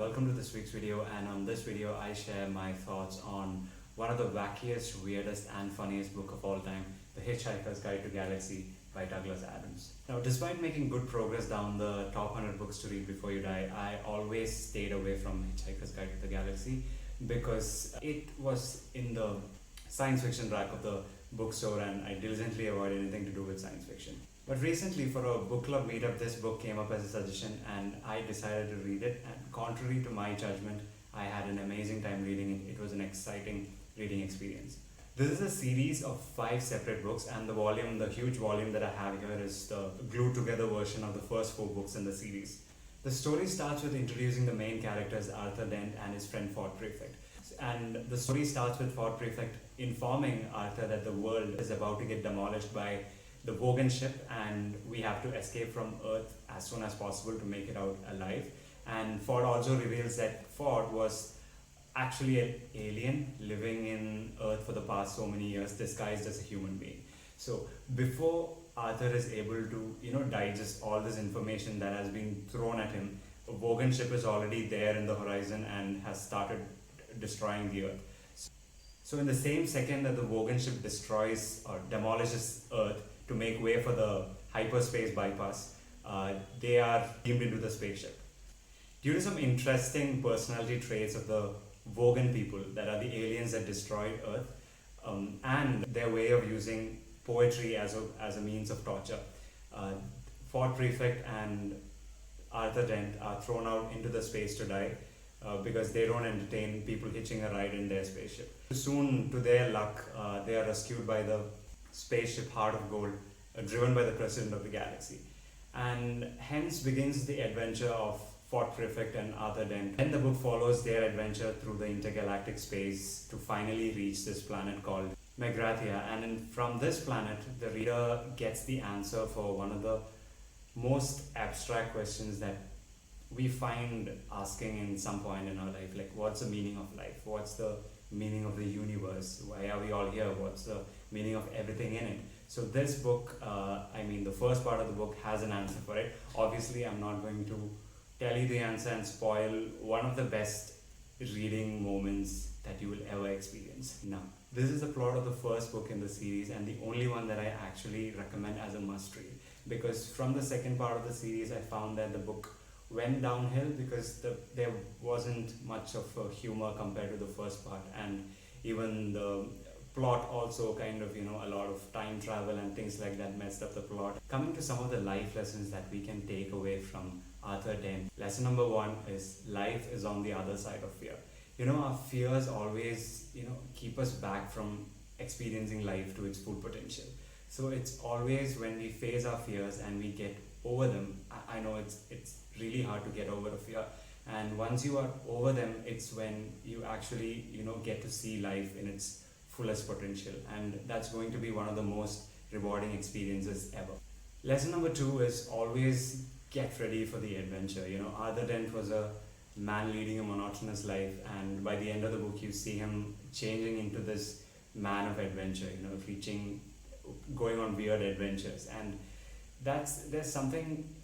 welcome to this week's video, and on this video I share my thoughts on one of the wackiest, weirdest and funniest book of all time, The Hitchhiker's Guide to Galaxy by Douglas Adams. Now, despite making good progress down the top 100 books to read before you die, I always stayed away from Hitchhiker's Guide to the Galaxy because it was in the science fiction rack of the bookstore and I diligently avoid anything to do with science fiction. But recently, for a book club meetup, this book came up as a suggestion and I decided to read it, and contrary to my judgment, I had an amazing time reading it. It was an exciting reading experience. This is a series of 5 separate books, and the huge volume that I have here is the glued together version of the first 4 books in the series. The story starts with introducing the main characters Arthur Dent and his friend Fort Prefect. And the story starts with Fort Prefect informing Arthur that the world is about to get demolished by the Vogan ship and we have to escape from Earth as soon as possible to make it out alive. And Ford also reveals that Ford was actually an alien living in Earth for the past so many years, disguised as a human being. So before Arthur is able to, digest all this information that has been thrown at him, a Vogan ship is already there in the horizon and has started destroying the Earth. So in the same second that the Vogan ship destroys or demolishes Earth to make way for the hyperspace bypass, they are beamed into the spaceship. Due to some interesting personality traits of the Vogan people, that are the aliens that destroyed Earth, and their way of using poetry as a means of torture, Fort Prefect and Arthur Dent are thrown out into the space to die because they don't entertain people hitching a ride in their spaceship. Soon, to their luck, they are rescued by the spaceship Heart of Gold, driven by the president of the galaxy. And hence begins the adventure of Fort Prefect and Arthur Dent. Then the book follows their adventure through the intergalactic space to finally reach this planet called Megrathia. And from this planet, the reader gets the answer for one of the most abstract questions that we find asking in some point in our life, like what's the meaning of life? What's the meaning of the universe? Why are we all here? What's the meaning of everything in it? So this book, the first part of the book has an answer for it. Obviously, I'm not going to tell you the answer and spoil one of the best reading moments that you will ever experience. Now, this is the plot of the first book in the series and the only one that I actually recommend as a must read, because from the second part of the series, I found that the book went downhill because there wasn't much of a humor compared to the first part, and even the plot also kind of, a lot of time travel and things like that messed up the plot. Coming to some of the life lessons that we can take away from Arthur Dent. Lesson number 1 is life is on the other side of fear. Our fears always, keep us back from experiencing life to its full potential. So it's always when we face our fears and we get over them. I know it's really hard to get over a fear, and once you are over them, it's when you actually get to see life in its fullest potential, and that's going to be one of the most rewarding experiences ever. Lesson number 2 is always get ready for the adventure. Arthur Dent was a man leading a monotonous life, and by the end of the book you see him changing into this man of adventure, going on weird adventures, and there's something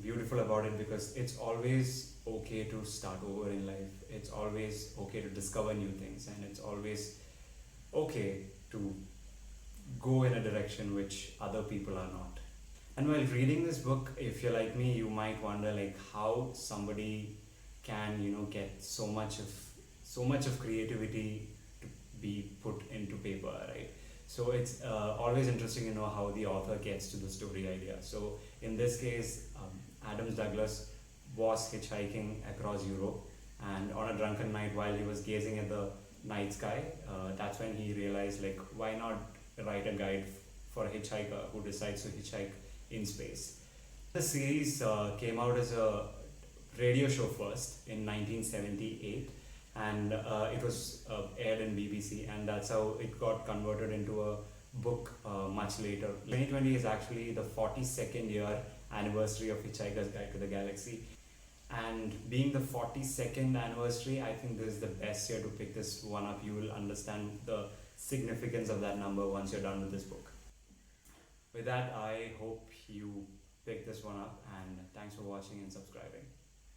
beautiful about it, because it's always okay to start over in life. It's always okay to discover new things, and it's always okay to go in a direction which other people are not. And while reading this book, if you're like me, you might wonder how somebody can get so much of creativity to be put into paper, right? So it's always interesting to know how the author gets to the story idea. So in this case, Adams Douglas was hitchhiking across Europe, and on a drunken night while he was gazing at the night sky, that's when he realized, why not write a guide for a hitchhiker who decides to hitchhike in space. The series came out as a radio show first in 1978, and it was aired in BBC, and that's how it got converted into a book much later. 2020 is actually the 42nd year anniversary of Hitchhiker's Guide to the Galaxy, and being the 42nd anniversary, I think this is the best year to pick this one up. You will understand the significance of that number once you're done with this book. With that, I hope you pick this one up, and thanks for watching and subscribing.